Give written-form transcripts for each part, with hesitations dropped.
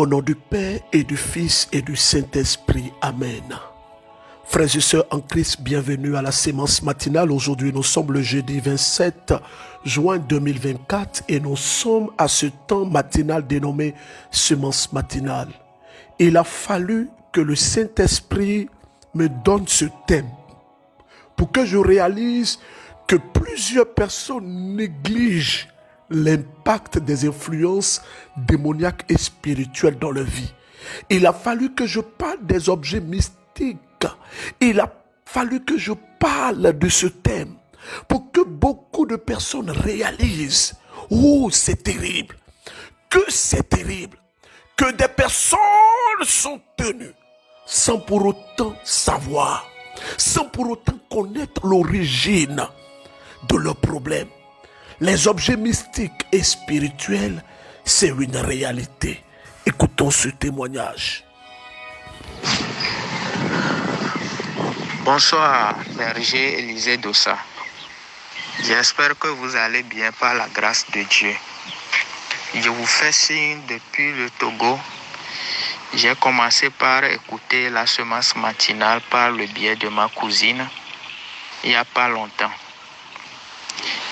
Au nom du Père et du Fils et du Saint-Esprit. Amen. Frères et sœurs en Christ, bienvenue à la sémence matinale. Aujourd'hui, nous sommes le jeudi 27 juin 2024 et nous sommes à ce temps matinal dénommé sémence matinale. Il a fallu que le Saint-Esprit me donne ce thème pour que je réalise que plusieurs personnes négligent l'impact des influences démoniaques et spirituelles dans leur vie. Il a fallu que je parle des objets mystiques. Il a fallu que je parle de ce thème pour que beaucoup de personnes réalisent « Oh, c'est terrible !» Que c'est terrible ! Que des personnes sont tenues sans pour autant savoir, sans pour autant connaître l'origine de leurs problèmes. Les objets mystiques et spirituels, c'est une réalité. Écoutons ce témoignage. Bonsoir, berger Élisée Dossa. J'espère que vous allez bien par la grâce de Dieu. Je vous fais signe depuis le Togo. J'ai commencé par écouter la semence matinale par le biais de ma cousine il n'y a pas longtemps.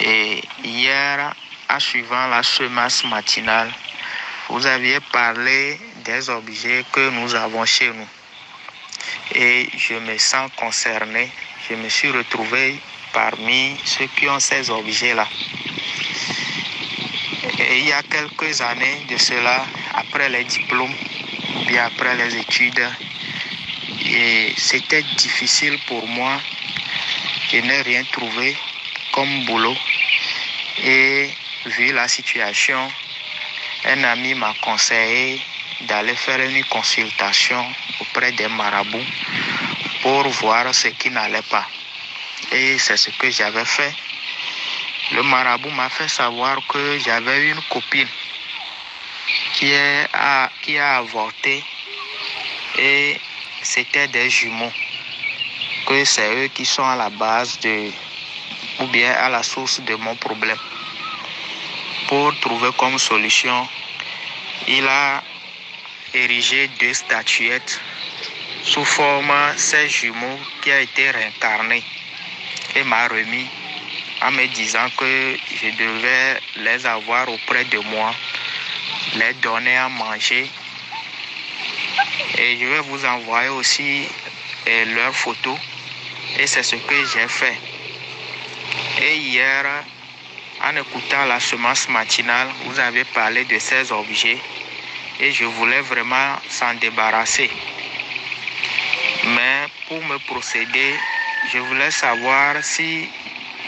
Et hier, en suivant la semence matinale, vous aviez parlé des objets que nous avons chez nous. Et je me sens concerné. Je me suis retrouvé parmi ceux qui ont ces objets-là. Et il y a quelques années de cela, après les diplômes, ou bien après les études, et c'était difficile pour moi. Je n'ai rien trouvé comme boulot. Et vu la situation, un ami m'a conseillé d'aller faire une consultation auprès des marabouts pour voir ce qui n'allait pas. Et c'est ce que j'avais fait. Le marabout m'a fait savoir que j'avais une copine qui a avorté et c'était des jumeaux. Que c'est eux qui sont à la base ou bien à la source de mon problème. Pour trouver comme solution, il a érigé 2 statuettes sous forme ces jumeaux qui a été réincarné et m'a remis en me disant que je devais les avoir auprès de moi, les donner à manger. Et je vais vous envoyer aussi leurs photos. Et c'est ce que j'ai fait. Et hier, en écoutant la semence matinale, vous avez parlé de ces objets et je voulais vraiment s'en débarrasser. Mais pour me procéder, je voulais savoir si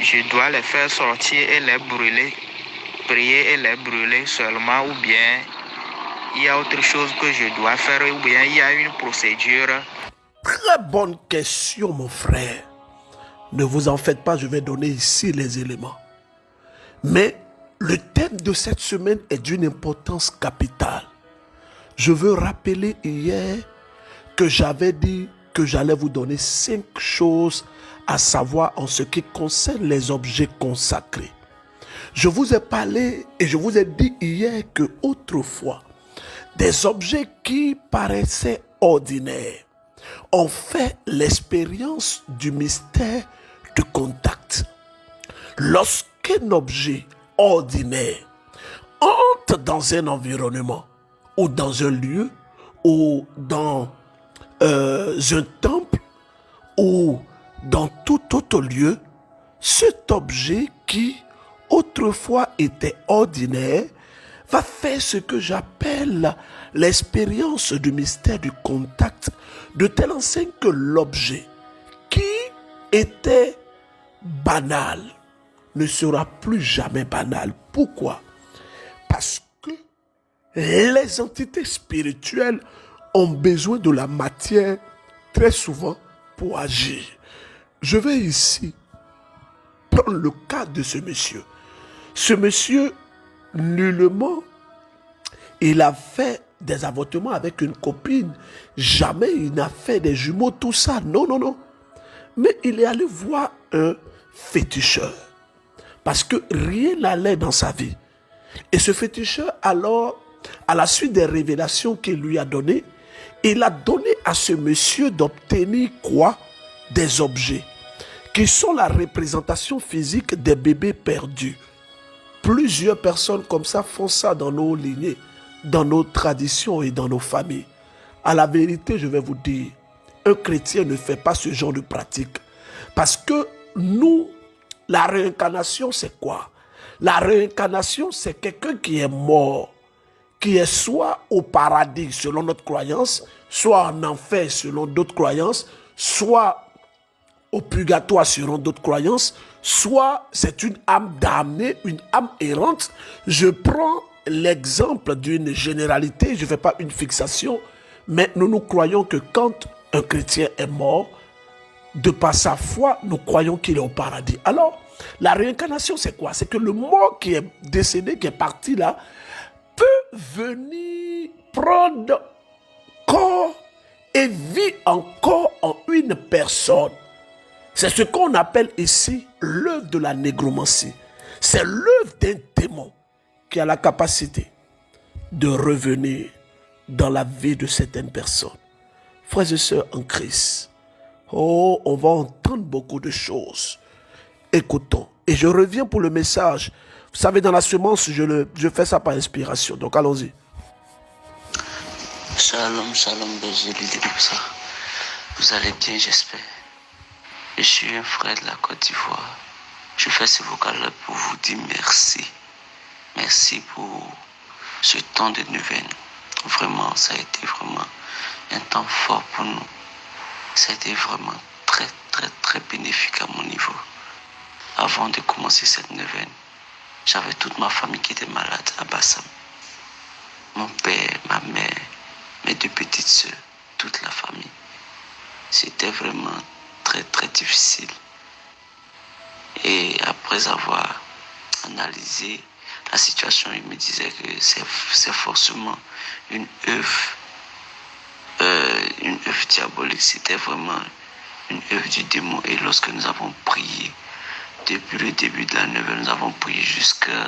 je dois les faire sortir et les brûler, prier et les brûler seulement, ou bien il y a autre chose que je dois faire, ou bien il y a une procédure. Très bonne question, mon frère. Ne vous en faites pas, je vais donner ici les éléments. Mais le thème de cette semaine est d'une importance capitale. Je veux rappeler hier que j'avais dit que j'allais vous donner 5 choses à savoir en ce qui concerne les objets consacrés. Je vous ai parlé et je vous ai dit hier que autrefois, des objets qui paraissaient ordinaires ont fait l'expérience du mystère de contact. Lorsqu'un objet ordinaire entre dans un environnement ou dans un lieu ou dans un temple ou dans tout autre lieu, cet objet qui autrefois était ordinaire va faire ce que j'appelle l'expérience du mystère du contact, de telle enseigne que l'objet qui était banal ne sera plus jamais banal. Pourquoi? Parce que les entités spirituelles ont besoin de la matière très souvent pour agir. Je vais ici prendre le cas de ce monsieur. Ce monsieur, nullement, il a fait des avortements avec une copine. Jamais il n'a fait des jumeaux, tout ça. Non, non, non. Mais il est allé voir un féticheur. Parce que rien n'allait dans sa vie. Et ce féticheur, alors, à la suite des révélations qu'il lui a données, il a donné à ce monsieur d'obtenir quoi? Des objets, qui sont la représentation physique des bébés perdus. Plusieurs personnes comme ça font ça dans nos lignées, dans nos traditions et dans nos familles. À la vérité, je vais vous dire, un chrétien ne fait pas ce genre de pratique. Parce que nous, la réincarnation, c'est quoi? La réincarnation, c'est quelqu'un qui est mort, qui est soit au paradis selon notre croyance, soit en enfer selon d'autres croyances, soit au purgatoire selon d'autres croyances, soit c'est une âme damnée, une âme errante. Je prends l'exemple d'une généralité, je ne fais pas une fixation, mais nous croyons que quand un chrétien est mort, de par sa foi, nous croyons qu'il est au paradis. Alors, la réincarnation, c'est quoi? C'est que le mort qui est décédé, qui est parti là, peut venir prendre corps et vit encore en une personne. C'est ce qu'on appelle ici l'œuvre de la négromancie. C'est l'œuvre d'un démon qui a la capacité de revenir dans la vie de certaines personnes. Frères et sœurs en Christ, oh, on va entendre beaucoup de choses. Écoutons. Et je reviens pour le message. Vous savez, dans la semence, je fais ça par inspiration. Donc, allons-y. Shalom, shalom, berger de ça. Vous allez bien, j'espère. Je suis un frère de la Côte d'Ivoire. Je fais ce vocal-là pour vous dire merci. Merci pour ce temps de nouvelles. Vraiment, ça a été vraiment un temps fort pour nous. Ça a été vraiment très, très, très bénéfique à mon niveau. Avant de commencer cette neuvaine, j'avais toute ma famille qui était malade à Bassam. Mon père, ma mère, mes deux petites sœurs, toute la famille. C'était vraiment très, très difficile. Et après avoir analysé la situation, il me disait que c'est forcément une œuvre diabolique. C'était vraiment une œuvre du démon. Et lorsque nous avons prié, depuis le début de la neuvaine, nous avons prié jusqu'à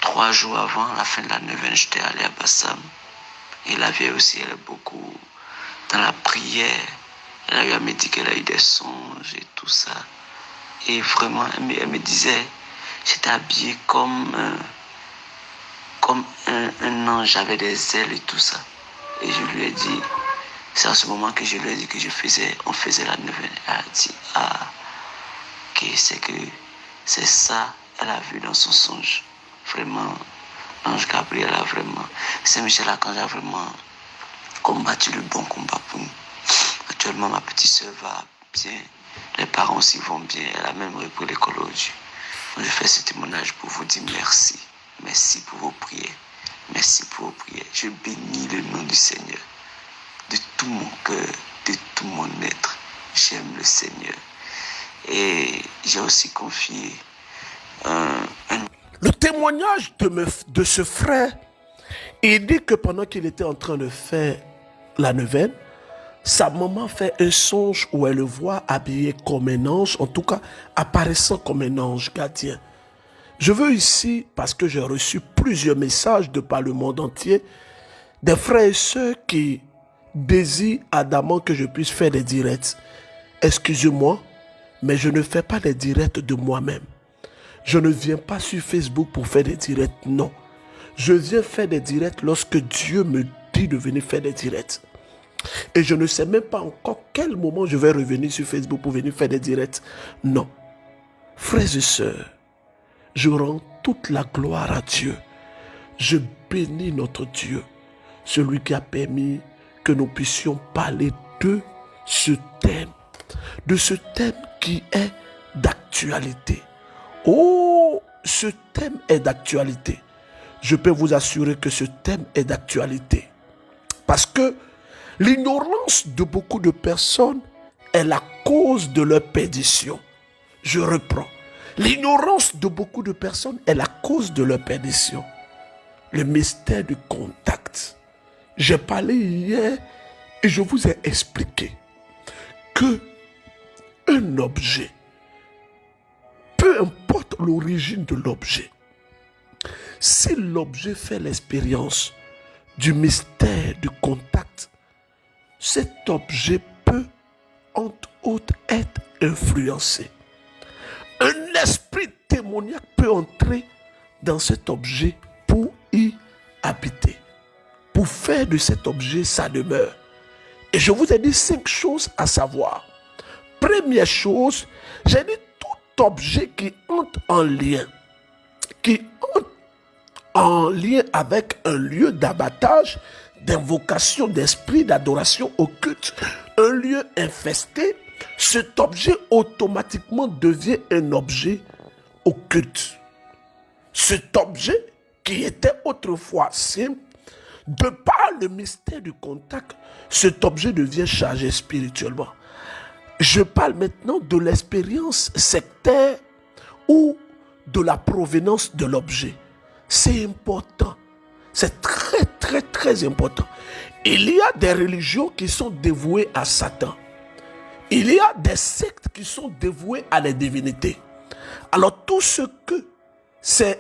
3 jours avant la fin de la neuvaine. J'étais allé à Bassam. Et la vieille aussi, elle est beaucoup dans la prière. Elle me dit qu'elle a eu des songes et tout ça. Et vraiment, elle me disait, j'étais habillé comme un ange, j'avais des ailes et tout ça. Et je lui ai dit, c'est à ce moment que je lui ai dit que on faisait la neuvaine. Elle a dit, c'est ça, elle a vu dans son songe. Vraiment, l'ange Gabriel a vraiment, Saint-Michel Archange a vraiment combattu le bon combat pour nous. Actuellement, ma petite soeur va bien, les parents aussi vont bien, elle a même repris l'école aujourd'hui. Je fais ce témoignage pour vous dire merci. Merci pour vos prières. Merci pour vos prières. Je bénis le nom du Seigneur. De tout mon cœur, de tout mon être, j'aime le Seigneur. Et j'ai aussi confié Le témoignage de ce frère, il dit que pendant qu'il était en train de faire la neuvaine, sa maman fait un songe où elle le voit habillé comme un ange, en tout cas apparaissant comme un ange gardien. Je veux ici, parce que j'ai reçu plusieurs messages de par le monde entier, des frères et sœurs qui désirent ardemment que je puisse faire des directs. Excusez-moi, mais je ne fais pas des directs de moi-même. Je ne viens pas sur Facebook pour faire des directs, non. Je viens faire des directs lorsque Dieu me dit de venir faire des directs. Et je ne sais même pas encore quel moment je vais revenir sur Facebook pour venir faire des directs. Non. Frères et sœurs, je rends toute la gloire à Dieu. Je bénis notre Dieu, celui qui a permis que nous puissions parler de ce thème qui est d'actualité. Oh, ce thème est d'actualité. Je peux vous assurer que ce thème est d'actualité. Parce que l'ignorance de beaucoup de personnes est la cause de leur perdition. Je reprends. L'ignorance de beaucoup de personnes est la cause de leur perdition. Le mystère du contact. J'ai parlé hier et je vous ai expliqué que un objet, peu importe l'origine de l'objet, si l'objet fait l'expérience du mystère du contact, cet objet peut, entre autres, être influencé. Un esprit démoniaque peut entrer dans cet objet pour y habiter, pour faire de cet objet sa demeure. Et je vous ai dit 5 choses à savoir. Première chose, j'ai dit tout objet qui entre en lien, avec un lieu d'abattage, d'invocation d'esprit, d'adoration occulte, un lieu infesté, cet objet automatiquement devient un objet occulte. Cet objet qui était autrefois simple, de par le mystère du contact, cet objet devient chargé spirituellement. Je parle maintenant de l'expérience sectaire ou de la provenance de l'objet. C'est important. C'est très, très, très important. Il y a des religions qui sont dévouées à Satan. Il y a des sectes qui sont dévouées à les divinités. Alors, tout ce que ces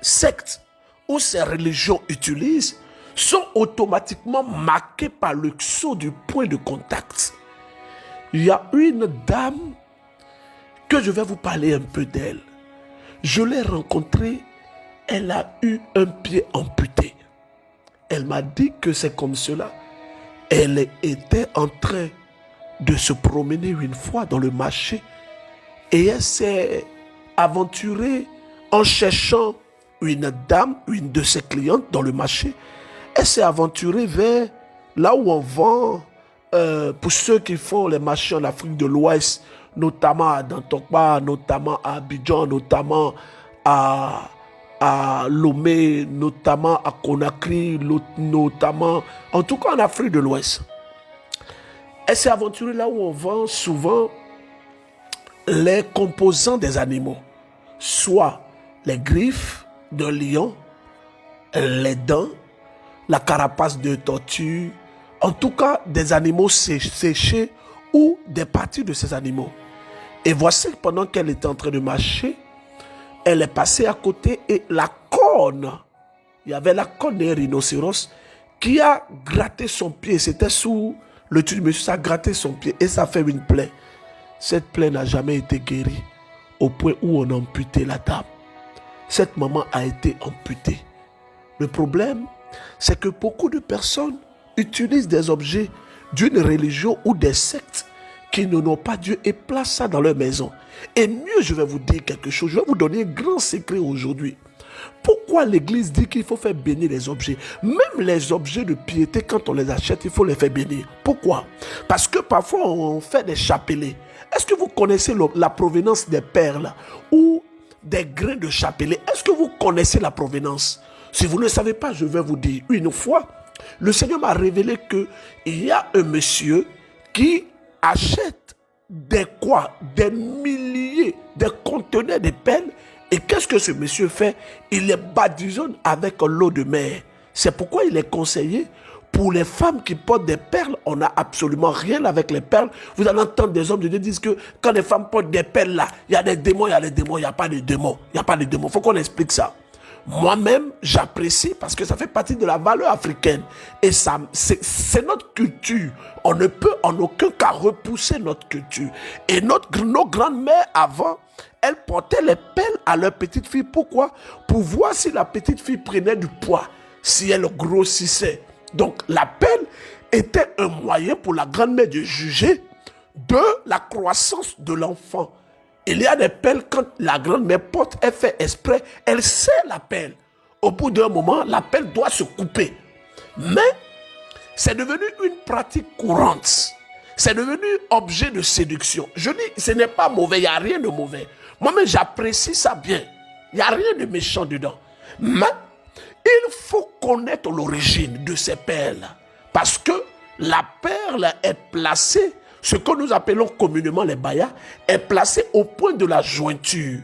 sectes ou ces religions utilisent sont automatiquement marqués par le sceau du point de contact. Il y a une dame que je vais vous parler un peu d'elle. Je l'ai rencontrée, elle a eu un pied amputé. Elle m'a dit que c'est comme cela. Elle était en train de se promener une fois dans le marché et elle s'est aventurée en cherchant une dame, une de ses clientes dans le marché. Elle s'est aventurée vers là où on vend, pour ceux qui font les marchés en Afrique de l'Ouest, notamment à Dantokba, notamment à Abidjan, notamment à Lomé, notamment à Conakry, notamment, en tout cas en Afrique de l'Ouest. Elle s'est aventurée là où on vend souvent les composants des animaux, soit les griffes d'un lion, les dents, la carapace de tortue, en tout cas des animaux séchés ou des parties de ces animaux. Et voici que pendant qu'elle était en train de marcher, elle est passée à côté et la corne, il y avait la corne d'un rhinocéros qui a gratté son pied. C'était sous le tube, monsieur, ça a gratté son pied et ça fait une plaie. Cette plaie n'a jamais été guérie au point où on a amputé la dame. Cette maman a été amputée. Le problème, c'est que beaucoup de personnes utilisent des objets d'une religion ou des sectes qui n'ont pas Dieu et placent ça dans leur maison. Et mieux, je vais vous dire quelque chose. Je vais vous donner un grand secret aujourd'hui. Pourquoi l'Église dit qu'il faut faire bénir les objets? Même les objets de piété, quand on les achète, il faut les faire bénir. Pourquoi? Parce que parfois, on fait des chapelets. Est-ce que vous connaissez la provenance des perles ou des grains de chapelet? Est-ce que vous connaissez la provenance? Si vous ne le savez pas, je vais vous dire. Une fois, le Seigneur m'a révélé qu'il y a un monsieur qui achète des milliers, des conteneurs de perles. Et qu'est-ce que ce monsieur fait? Il les badigeonne avec l'eau de mer. C'est pourquoi il est conseillé pour les femmes qui portent des perles. On n'a absolument rien avec les perles. Vous allez entendre des hommes de Dieu dire que quand les femmes portent des perles là, il y a des démons, il y a des démons, il n'y a pas de démons. Il n'y a pas de démons. Il faut qu'on explique ça. Moi-même, j'apprécie parce que ça fait partie de la valeur africaine. Et ça, c'est notre culture. On ne peut en aucun cas repousser notre culture. Et nos grandes-mères avant, elles portaient les perles à leur petite fille. Pourquoi? Pour voir si la petite fille prenait du poids, si elle grossissait. Donc la perle était un moyen pour la grand-mère de juger de la croissance de l'enfant. Il y a des perles, quand la grand-mère porte, elle fait exprès, elle serre la perle. Au bout d'un moment, la perle doit se couper. Mais c'est devenu une pratique courante. C'est devenu objet de séduction. Je dis, ce n'est pas mauvais, il n'y a rien de mauvais. Moi-même, j'apprécie ça bien. Il n'y a rien de méchant dedans. Mais il faut connaître l'origine de ces perles. Parce que la perle est placée, ce que nous appelons communément les bayas, est placée au point de la jointure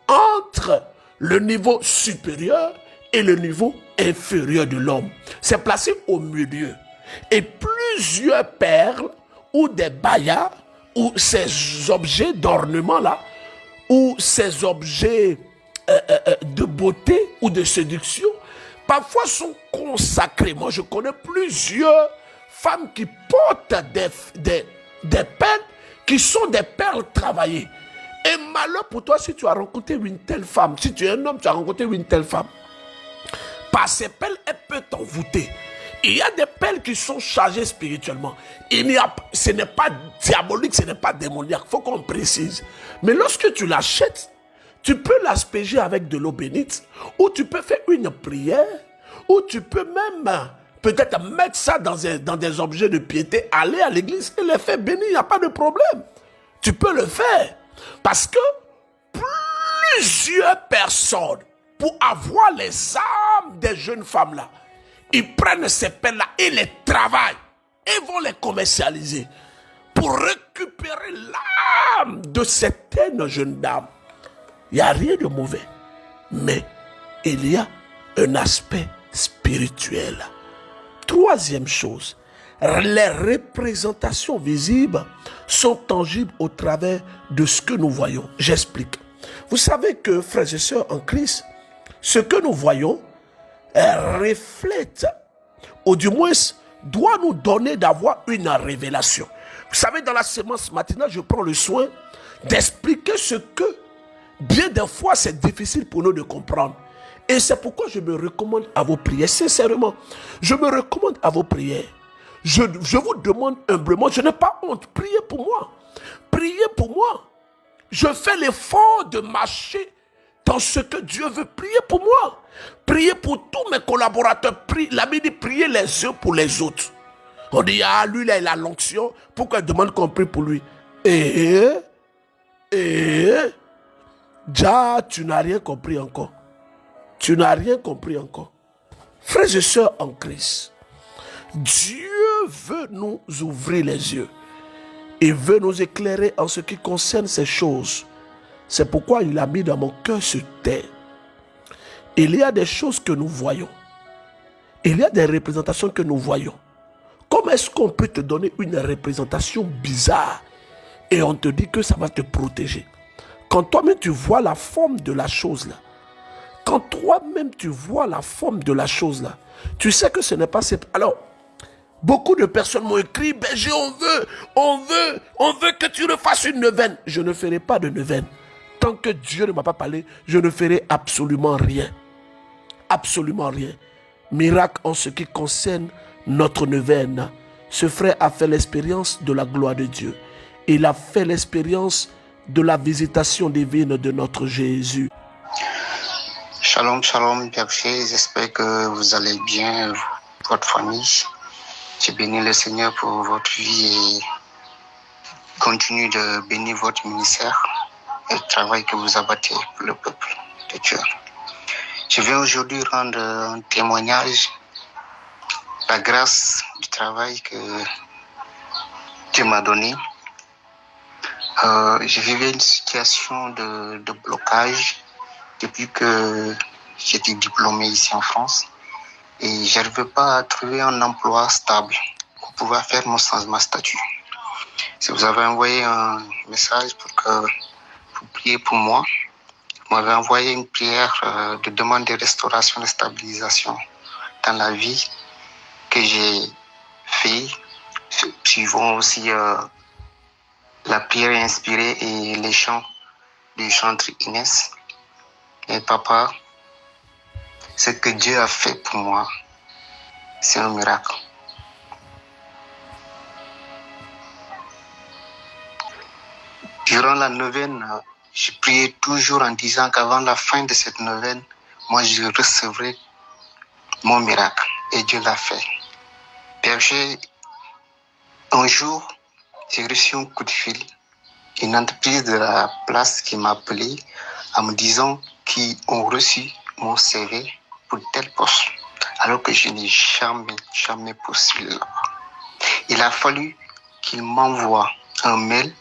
entre le niveau supérieur et le niveau inférieur de l'homme. C'est placé au milieu. Et plusieurs perles ou des bayas ou ces objets d'ornement là, ou ces objets de beauté ou de séduction, parfois sont consacrées. Moi, je connais plusieurs femmes qui portent des perles qui sont des perles travaillées. Et malheur pour toi si tu as rencontré une telle femme. Si tu es un homme, tu as rencontré une telle femme. Par ces perles, elle peut t'envoûter. Il y a des perles qui sont chargées spirituellement. Ce n'est pas diabolique, ce n'est pas démoniaque. Il faut qu'on précise. Mais lorsque tu l'achètes, tu peux l'asperger avec de l'eau bénite, ou tu peux faire une prière, ou tu peux même peut-être mettre ça dans des objets de piété, aller à l'église et les faire bénir, il n'y a pas de problème. Tu peux le faire. Parce que plusieurs personnes, pour avoir les âmes des jeunes femmes-là, ils prennent ces perles-là et les travaillent et vont les commercialiser pour récupérer l'âme de certaines jeunes dames. Il n'y a rien de mauvais, mais il y a un aspect spirituel. Troisième chose, les représentations visibles sont tangibles au travers de ce que nous voyons. J'explique. Vous savez que, frères et sœurs en Christ, ce que nous voyons reflète, ou du moins doit nous donner d'avoir une révélation. Vous savez, dans la séance matinale, je prends le soin d'expliquer ce que bien des fois c'est difficile pour nous de comprendre. Et c'est pourquoi je me recommande à vos prières. Sincèrement, je me recommande à vos prières. Je vous demande humblement, je n'ai pas honte, priez pour moi. Priez pour moi. Je fais l'effort de marcher dans ce que Dieu veut. Priez pour moi. Priez pour tous mes collaborateurs. La Bible dit priez les uns pour les autres. On dit, ah, lui là, il a l'onction. Pourquoi il demande qu'on prie pour lui? Déjà, tu n'as rien compris encore. Tu n'as rien compris encore. Frères et sœurs en Christ, Dieu veut nous ouvrir les yeux. Il veut nous éclairer en ce qui concerne ces choses. C'est pourquoi il a mis dans mon cœur ce terre. Il y a des choses que nous voyons. Il y a des représentations que nous voyons. Comment est-ce qu'on peut te donner une représentation bizarre et on te dit que ça va te protéger? Quand toi-même tu vois la forme de la chose là, quand toi-même tu vois la forme de la chose là, tu sais que ce n'est pas cette... Alors, beaucoup de personnes m'ont écrit, berger, on veut que tu refasses une neuvaine. Je ne ferai pas de neuvaine. Tant que Dieu ne m'a pas parlé, je ne ferai absolument rien. Absolument rien. Miracle en ce qui concerne notre neuvaine. Ce frère a fait l'expérience de la gloire de Dieu. Il a fait l'expérience de la visitation divine de notre Jésus. Shalom, shalom, berger. J'espère que vous allez bien, votre famille. Je bénis le Seigneur pour votre vie et continue de bénir votre ministère et le travail que vous abattez pour le peuple de Dieu. Je viens aujourd'hui rendre un témoignage, la grâce du travail que Dieu m'a donné. Je vivais une situation de blocage depuis que j'étais diplômé ici en France et je n'arrivais pas à trouver un emploi stable pour pouvoir faire mon changement de statut. Si vous avez envoyé un message pour prier pour moi, vous m'avez envoyé une prière de demande de restauration, de stabilisation dans la vie que j'ai fait, suivant aussi la prière inspirée et les chants du chanteur Inès. Et papa, ce que Dieu a fait pour moi, c'est un miracle. Durant la neuvaine, je priais toujours en disant qu'avant la fin de cette neuvaine, moi je recevrai mon miracle. Et Dieu l'a fait. Berger, un jour, j'ai reçu un coup de fil. Une entreprise de la place qui m'a appelé en me disant qu'ils ont reçu mon CV pour tel poste, alors que je n'ai jamais postulé là-bas. Il a fallu qu'il m'envoie un mail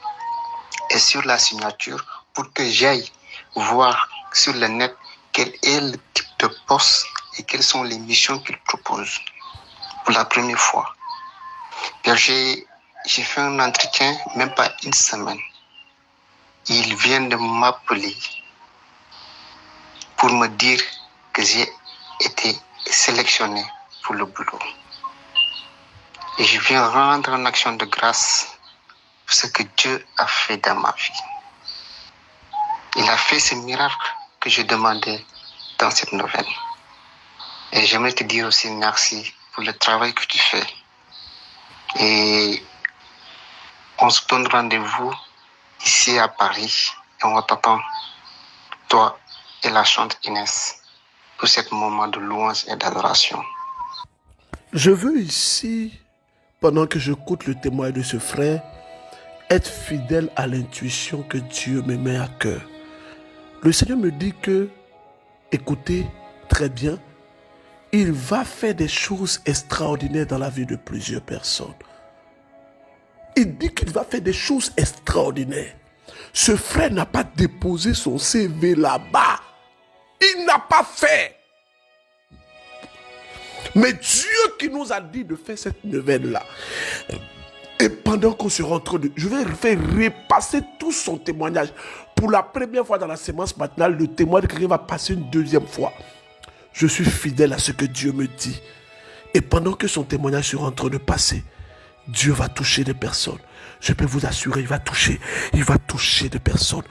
et sur la signature pour que j'aille voir sur le net quel est le type de poste et quelles sont les missions qu'il propose. Pour la première fois, j'ai fait un entretien, même pas une semaine. Il vient de m'appeler pour me dire que j'ai été sélectionné pour le boulot. Et je viens rendre une action de grâce pour ce que Dieu a fait dans ma vie. Il a fait ce miracle que je demandais dans cette nouvelle. Et j'aimerais te dire aussi merci pour le travail que tu fais. Et on se donne rendez-vous ici à Paris et on t'attend, toi et la chante Inès, pour ce moment de louange et d'adoration. Je veux ici, pendant que j'écoute le témoignage de ce frère, être fidèle à l'intuition que Dieu me met à cœur. Le Seigneur me dit que, écoutez très bien, il va faire des choses extraordinaires dans la vie de plusieurs personnes. Il dit qu'il va faire des choses extraordinaires. Ce frère n'a pas déposé son CV là-bas. Il n'a pas fait. Mais Dieu qui nous a dit de faire cette nouvelle-là. Et pendant qu'on se rentre, je vais faire repasser tout son témoignage. Pour la première fois dans la séance matinale, le témoignage de quelqu'un va passer une deuxième fois. Je suis fidèle à ce que Dieu me dit. Et pendant que son témoignage sera en train de passer, Dieu va toucher des personnes. Je peux vous assurer, il va toucher des personnes.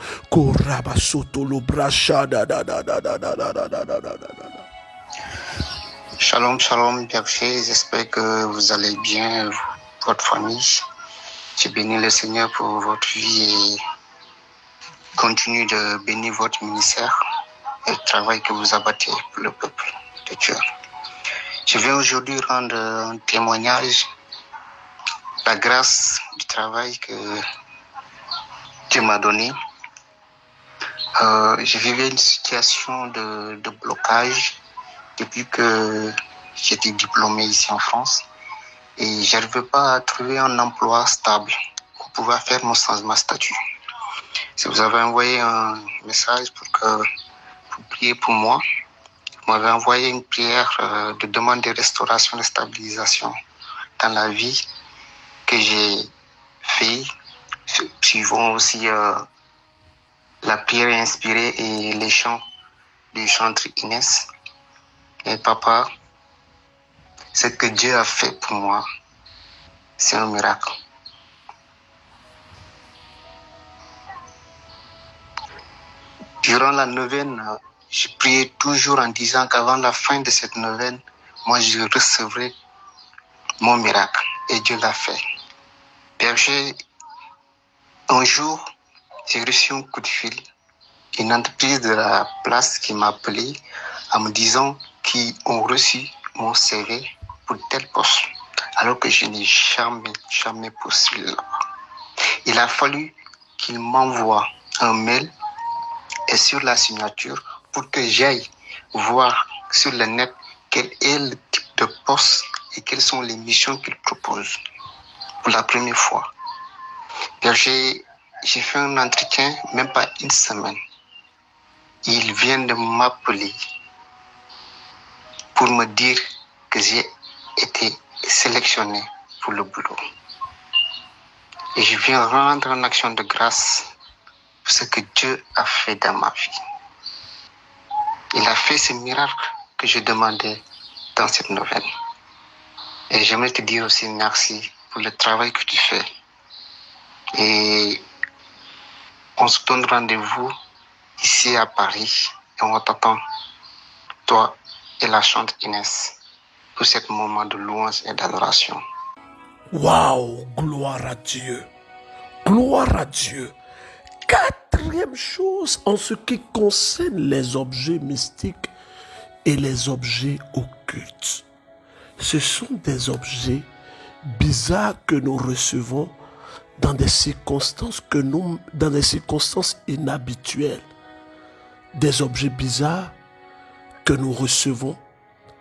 Shalom, shalom, berger. J'espère que vous allez bien, votre famille. Je bénis le Seigneur pour votre vie et continue de bénir votre ministère et le travail que vous abattez pour le peuple de Dieu. Je vais aujourd'hui rendre un témoignage, la grâce du travail que Dieu m'a donné. Je vivais une situation de blocage depuis que j'étais diplômé ici en France et je n'arrivais pas à trouver un emploi stable pour pouvoir faire mon changement de statut. Si vous avez envoyé un message pour prier pour moi, vous m'avez envoyé une prière de demande de restauration et de stabilisation dans la vie que j'ai fait, suivant aussi la prière inspirée et les chants du chanteur Inès. Et papa, ce que Dieu a fait pour moi, c'est un miracle. Durant la neuvaine, je priais toujours en disant qu'avant la fin de cette neuvaine, moi je recevrai mon miracle. Et Dieu l'a fait. Berger, un jour, j'ai reçu un coup de fil. Une entreprise de la place qui m'a appelé en me disant qu'ils ont reçu mon CV pour tel poste, alors que je n'ai jamais postulé là. Il a fallu qu'il m'envoie un mail et sur la signature pour que j'aille voir sur le net quel est le type de poste et quelles sont les missions qu'il propose pour la première fois. J'ai fait un entretien, même pas une semaine. Il vient de m'appeler pour me dire que j'ai été sélectionné pour le boulot. Et je viens rendre une action de grâce pour ce que Dieu a fait dans ma vie. Il a fait ce miracle que je demandais dans cette nouvelle. Et j'aimerais te dire aussi merci pour le travail que tu fais. Et on se donne rendez-vous ici à Paris et on t'attend, toi et la chante Inès, pour ce moment de louange et d'adoration. Waouh, gloire à Dieu. Gloire à Dieu. Quatrième chose en ce qui concerne les objets mystiques et les objets occultes. Ce sont des objets bizarres que nous recevons dans des circonstances inhabituelles. Des objets bizarres que nous recevons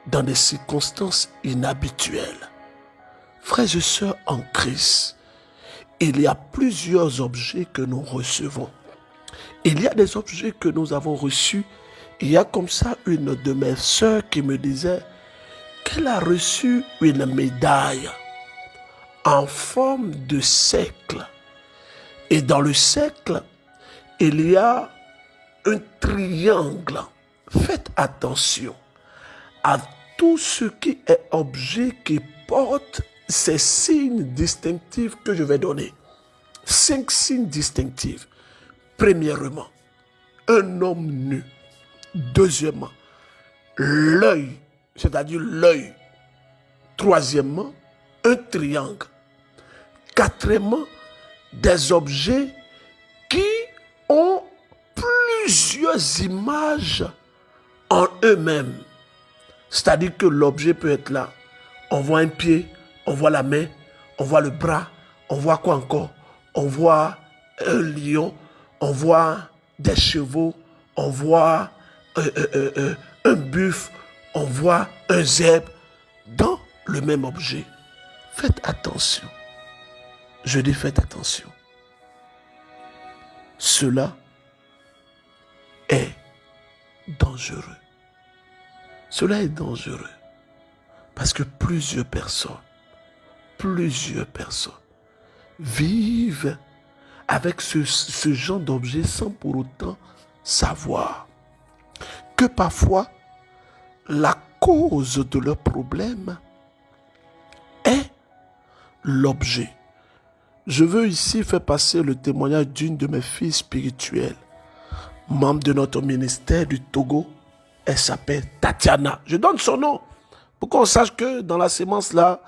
dans des circonstances inhabituelles. Frères et sœurs en Christ, il y a plusieurs objets que nous recevons. Il y a des objets que nous avons reçus. Il y a comme ça une de mes sœurs qui me disait qu'elle a reçu une médaille en forme de cercle. Et dans le cercle, il y a un triangle faites attention à tout ce qui est objet qui porte ces signes distinctifs que je vais donner. 5 signes distinctifs. Premièrement, un homme nu. Deuxièmement, l'œil, c'est-à-dire l'œil. Troisièmement, un triangle. Quatrièmement, des objets qui ont plusieurs images en eux-mêmes. C'est-à-dire que l'objet peut être là. On voit un pied, on voit la main, on voit le bras, on voit quoi encore? On voit un lion, on voit des chevaux, on voit un buffle, on voit un zèbre dans le même objet. Faites attention. Je dis faites attention. Cela est dangereux. Cela est dangereux parce que plusieurs personnes vivent avec ce genre d'objet sans pour autant savoir que parfois la cause de leur problème est l'objet. Je veux ici faire passer le témoignage d'une de mes filles spirituelles, membre de notre ministère du Togo. Elle s'appelle Tatiana. Je donne son nom pour qu'on sache que dans la sémence là,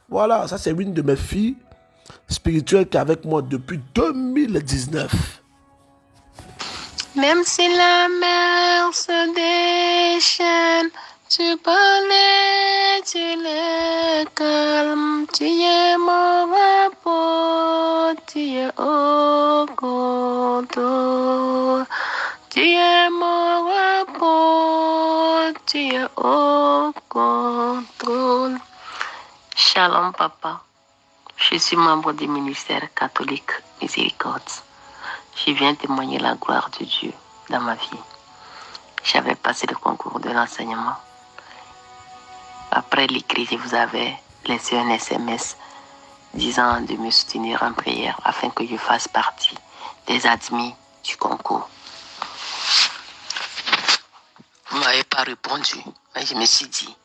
voilà, ça c'est une de mes filles spirituelles qui est avec moi depuis 2019. Même si la mer se déchaîne, tu connais, tu les calmes, tu es mon repos, tu es au contrôle. Tu es mon repos, tu es au contrôle. Shalom papa, je suis membre du ministère catholique Miséricorde. Je viens témoigner la gloire de Dieu dans ma vie. J'avais passé le concours de l'enseignement. Après l'écrit, je vous avais laissé un SMS disant de me soutenir en prière afin que je fasse partie des admis du concours. Vous ne m'avez pas répondu, mais je me suis dit,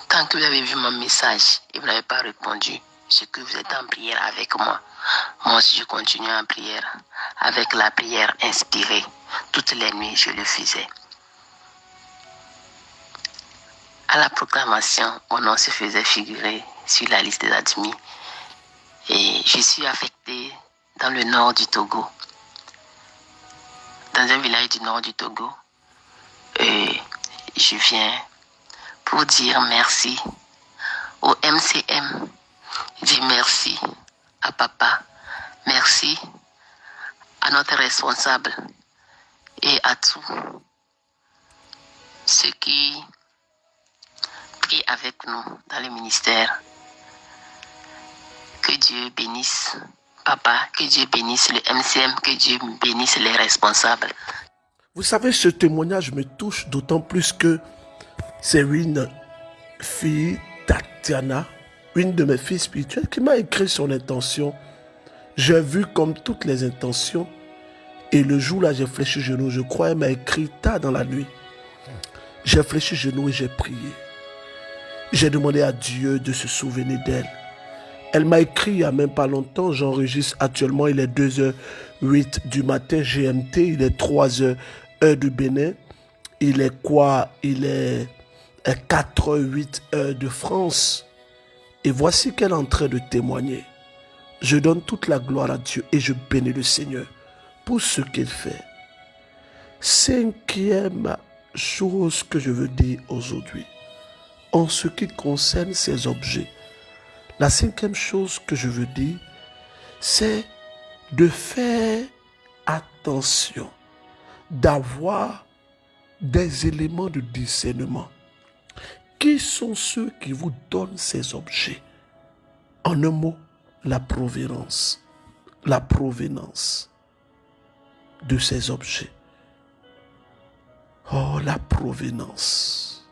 tant que vous avez vu mon message et vous n'avez pas répondu, c'est que vous êtes en prière avec moi. Moi aussi, je continue en prière, avec la prière inspirée. Toutes les nuits, je le faisais. À la proclamation, mon nom se faisait figurer sur la liste des admis. Et je suis affecté dans le nord du Togo, dans un village du nord du Togo. Et je viens pour dire merci au MCM. Dire merci à papa, merci à notre responsable et à tous ceux qui prient avec nous dans le ministère. Que Dieu bénisse papa, que Dieu bénisse le MCM, que Dieu bénisse les responsables. Vous savez, ce témoignage me touche d'autant plus que c'est une fille, Tatiana, une de mes filles spirituelles, qui m'a écrit son intention. J'ai vu comme toutes les intentions. Et le jour-là, j'ai fléchi genou. Je crois qu'elle m'a écrit tard dans la nuit. J'ai fléchi genou et j'ai prié. J'ai demandé à Dieu de se souvenir d'elle. Elle m'a écrit il n'y a même pas longtemps. J'enregistre actuellement. Il est 2h08 du matin GMT. Il est 3h heure du Bénin. Il est quoi? Il est 4h08 heure de France. Et voici qu'elle est en train de témoigner. Je donne toute la gloire à Dieu et je bénis le Seigneur pour ce qu'il fait. 5e chose que je veux dire aujourd'hui, en ce qui concerne ces objets. La 5e chose que je veux dire, c'est de faire attention, d'avoir des éléments de discernement. Qui sont ceux qui vous donnent ces objets? En un mot, la provenance de ces objets. Oh, la provenance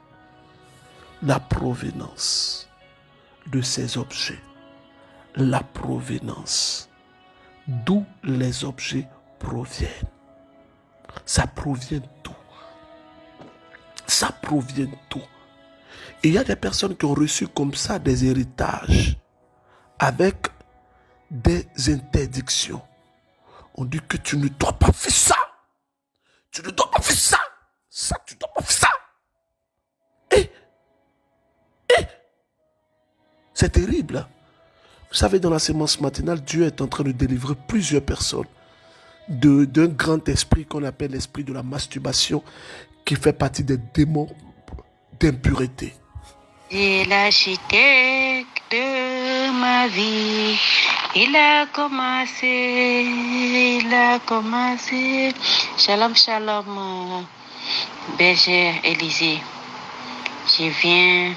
de ces objets. La provenance. D'où les objets proviennent. Ça provient d'où? ça provient d'où? Et il y a des personnes qui ont reçu comme ça des héritages avec des interdictions. On dit que tu ne dois pas faire ça. Tu ne dois pas faire ça. Ça, tu ne dois pas faire ça. Et c'est terrible. Vous savez, dans la sémence matinale, Dieu est en train de délivrer plusieurs personnes d'un grand esprit qu'on appelle l'esprit de la masturbation, qui fait partie des démons d'impureté. Et l'architecte de ma vie, il a commencé. Shalom, shalom, bergère Élysée. Je viens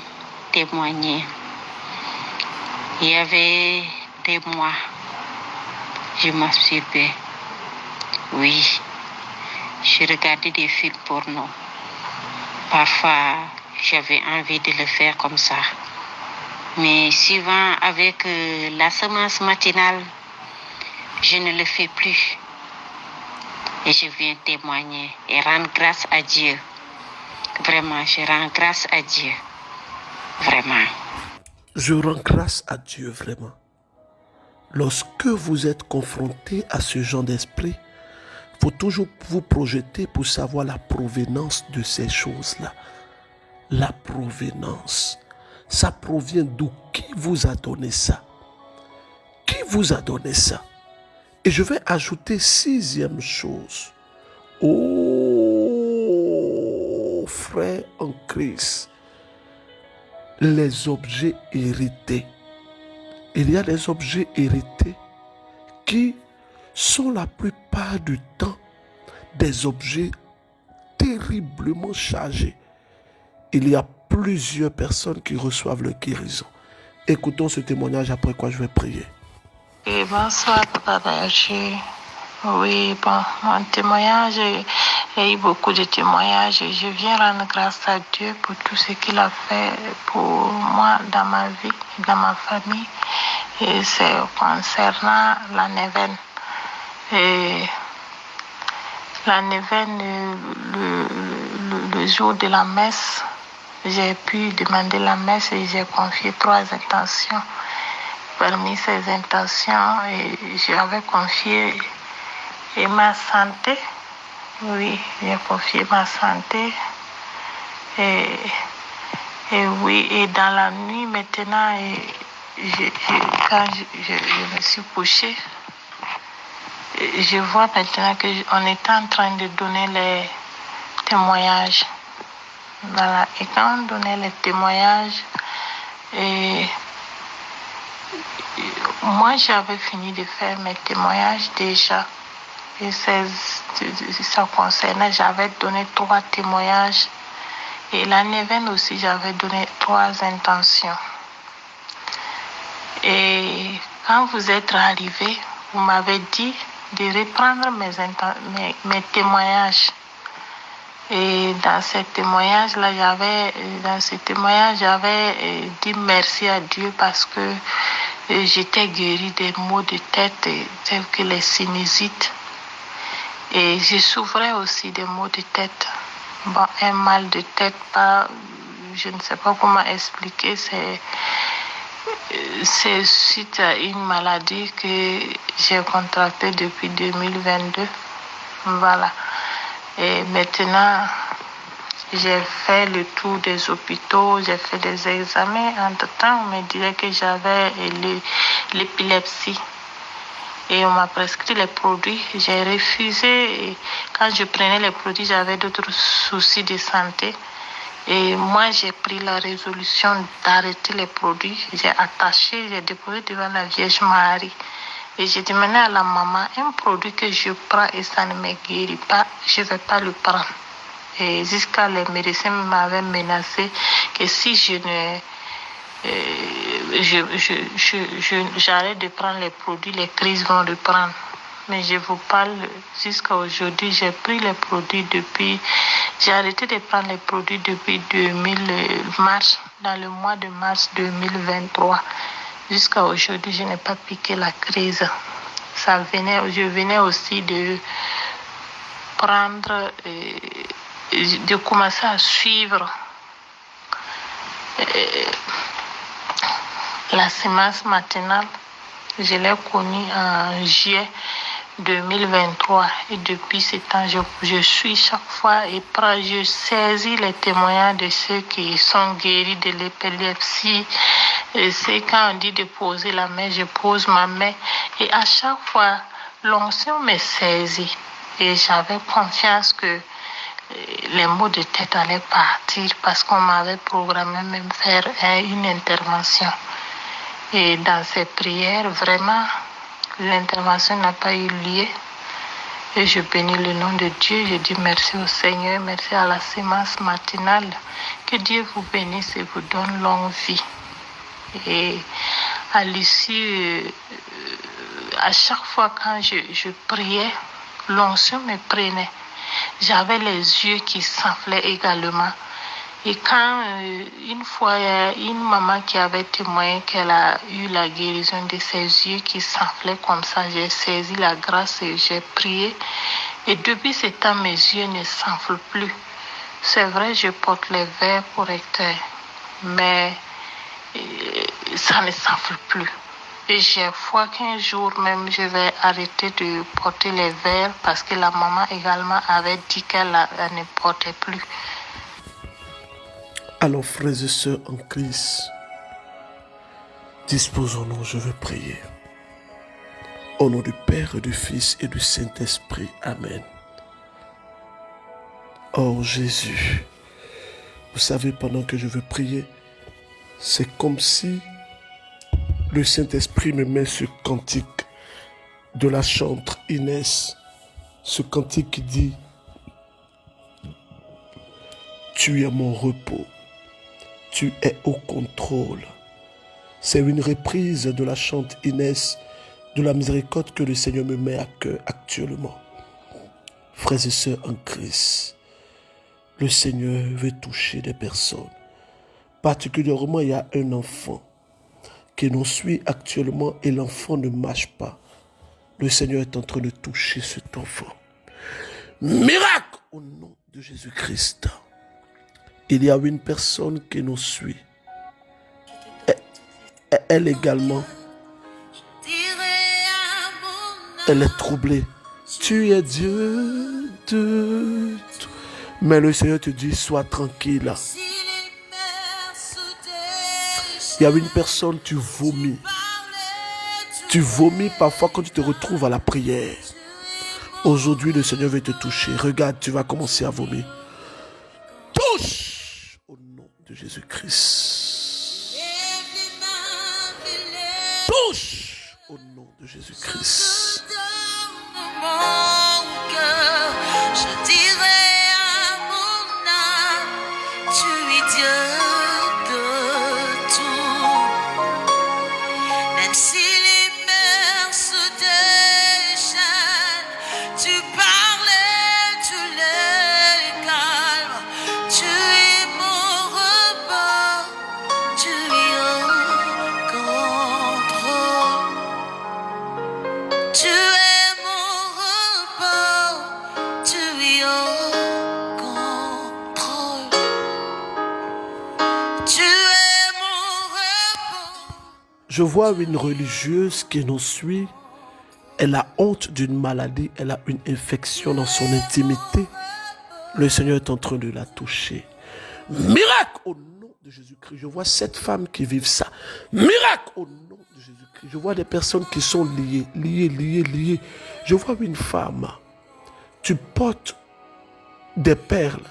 témoigner. Il y avait des mois, je masturbais. Oui, je regardais des films porno. Parfois, j'avais envie de le faire comme ça. Mais souvent, avec la sémence matinale, je ne le fais plus. Et je viens témoigner et rendre grâce à Dieu. Vraiment, je rends grâce à Dieu. Vraiment. Je rends grâce à Dieu, vraiment. Lorsque vous êtes confronté à ce genre d'esprit, il faut toujours vous projeter pour savoir la provenance de ces choses-là. La provenance. Ça provient d'où? Qui vous a donné ça? Qui vous a donné ça? Et je vais ajouter 6e chose. Oh, frère en Christ. Les objets hérités. Il y a des objets hérités qui sont la plupart du temps des objets terriblement chargés. Il y a plusieurs personnes qui reçoivent leur guérison. Écoutons ce témoignage, après quoi je vais prier. Et bonsoir, Papa Berger. Oui, bon, mon témoignage, il y a eu beaucoup de témoignages. Je viens rendre grâce à Dieu pour tout ce qu'il a fait pour moi dans ma vie, dans ma famille. Et c'est concernant la neuvaine. Et la neuvaine, le jour de la messe, j'ai pu demander la messe et j'ai confié 3 intentions. Parmi ces intentions, j'avais confié ma santé. Oui, j'ai confié ma santé. Et oui, et dans la nuit maintenant, quand je me suis couchée, je vois maintenant qu'on est en train de donner les témoignages. Voilà. Et quand on donnait les témoignages, moi j'avais fini de faire mes témoignages déjà. Et ça concernait, j'avais donné 3 témoignages. Et la neuvaine aussi, j'avais donné 3 intentions. Et quand vous êtes arrivé, vous m'avez dit de reprendre mes témoignages. Et dans ce témoignage-là, j'avais dit merci à Dieu parce que j'étais guérie des maux de tête tels que les sinusites. Et je souffrais aussi des maux de tête. Bon, un mal de tête, je ne sais pas comment expliquer, c'est suite à une maladie que j'ai contractée depuis 2022. Voilà. Et maintenant, j'ai fait le tour des hôpitaux, j'ai fait des examens. Entre-temps, on me disait que j'avais l'épilepsie. Et on m'a prescrit les produits. J'ai refusé. Et quand je prenais les produits, j'avais d'autres soucis de santé. Et moi, j'ai pris la résolution d'arrêter les produits. J'ai attaché, j'ai déposé devant la Vierge Marie. Et j'ai demandé à la maman, un produit que je prends et ça ne me guérit pas, je ne vais pas le prendre. Et jusqu'à les médecins m'avaient menacé que si j'arrête de prendre les produits, les crises vont reprendre. Mais je vous parle, jusqu'à aujourd'hui, j'ai pris les produits j'ai arrêté de prendre les produits depuis dans le mois de mars 2023. Jusqu'à aujourd'hui, je n'ai pas piqué la crise. Je venais aussi de prendre de commencer à suivre la sémence matinale. Je l'ai connue en juillet 2023 et depuis ce temps, je suis chaque fois et je saisis les témoignages de ceux qui sont guéris de l'épilepsie. Et c'est quand on dit de poser la main, je pose ma main et à chaque fois, l'onction me saisit et j'avais confiance que les maux de tête allaient partir parce qu'on m'avait programmé même faire une intervention. Et dans ces prières, vraiment, l'intervention n'a pas eu lieu. Et je bénis le nom de Dieu. Je dis merci au Seigneur, merci à la sémence matinale. Que Dieu vous bénisse et vous donne longue vie. Et à l'issue, à chaque fois quand je priais, l'onction me prenait. J'avais les yeux qui s'enflaient également. Et quand une fois, il y a une maman qui avait témoigné qu'elle a eu la guérison de ses yeux qui s'enflaient comme ça, j'ai saisi la grâce et j'ai prié. Et depuis ce temps, mes yeux ne s'enflent plus. C'est vrai, je porte les verres correcteurs, mais ça ne s'enfle plus. Et j'ai foi qu'un jour même, je vais arrêter de porter les verres parce que la maman également avait dit qu'elle ne portait plus. Alors, frères et sœurs en Christ, disposons-nous, je veux prier. Au nom du Père, du Fils et du Saint-Esprit. Amen. Oh Jésus, vous savez, pendant que je veux prier, c'est comme si le Saint-Esprit me met ce cantique de la chantre Inès. Ce cantique qui dit « Tu es mon repos. Tu es au contrôle. » C'est une reprise de la chante Inès de la miséricorde que le Seigneur me met à cœur actuellement. Frères et sœurs en Christ, le Seigneur veut toucher des personnes. Particulièrement, il y a un enfant qui nous suit actuellement et l'enfant ne marche pas. Le Seigneur est en train de toucher cet enfant. Miracle au nom de Jésus-Christ. Il y a une personne qui nous suit. Elle également, elle est troublée. Tu es Dieu de tout. Mais le Seigneur te dit, sois tranquille. Il y a une personne, tu vomis. Tu vomis parfois quand tu te retrouves à la prière. Aujourd'hui, le Seigneur veut te toucher. Regarde, tu vas commencer à vomir. Touche au nom de Jésus-Christ. Touche au nom de Jésus-Christ. Je dirai à mon âme, tu es Dieu de tout. Même si les mers se déchaînent, tu parlais, tu les calmes. Tu es mon repos, tu es au contrôle. Tu es mon repos, tu es au contrôle. Tu es mon repos. Je vois une religieuse qui nous suit. Elle a honte d'une maladie. Elle a une infection dans son intimité. Le Seigneur est en train de la toucher. Miracle au nom de Jésus-Christ. Je vois 7 femmes qui vivent ça. Miracle au nom de Jésus-Christ. Je vois des personnes qui sont liées. Je vois une femme. Tu portes des perles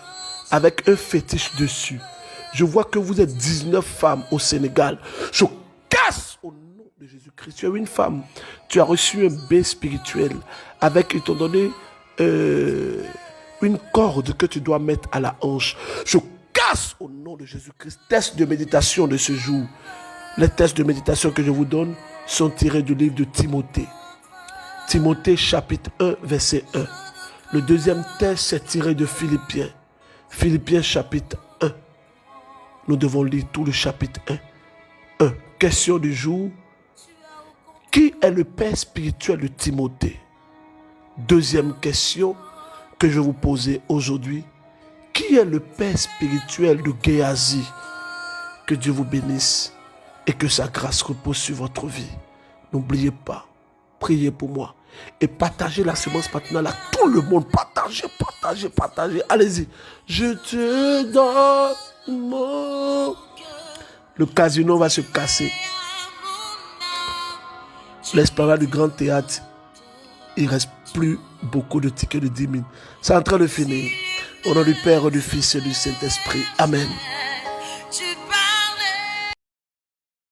avec un fétiche dessus. Je vois que vous êtes 19 femmes au Sénégal. Je casse au nom de Jésus-Christ. Tu es une femme. Tu as reçu un bain spirituel avec, ils t'ont donné une corde que tu dois mettre à la hanche. Je casse au nom de Jésus-Christ. Test de méditation de ce jour. Les tests de méditation que je vous donne sont tirés du livre de Timothée. Timothée chapitre 1 verset 1. Le deuxième test c'est tiré de Philippiens. Philippiens chapitre 1. Nous devons lire tout le chapitre 1. 1. Question du jour. Qui est le père spirituel de Timothée? Deuxième question que je vais vous poser aujourd'hui. Qui qui est le père spirituel de Géasi. Que Dieu vous bénisse et que sa grâce repose sur votre vie. N'oubliez pas, priez pour moi et partagez la semence matinale à tout le monde. Partagez, partagez, partagez. Allez-y. Je te donne mon... Le casino va se casser. L'Esplanade du Grand Théâtre, il ne reste plus beaucoup de tickets de 10 000. C'est en train de finir. Au nom du Père, du Fils et du Saint-Esprit. Amen.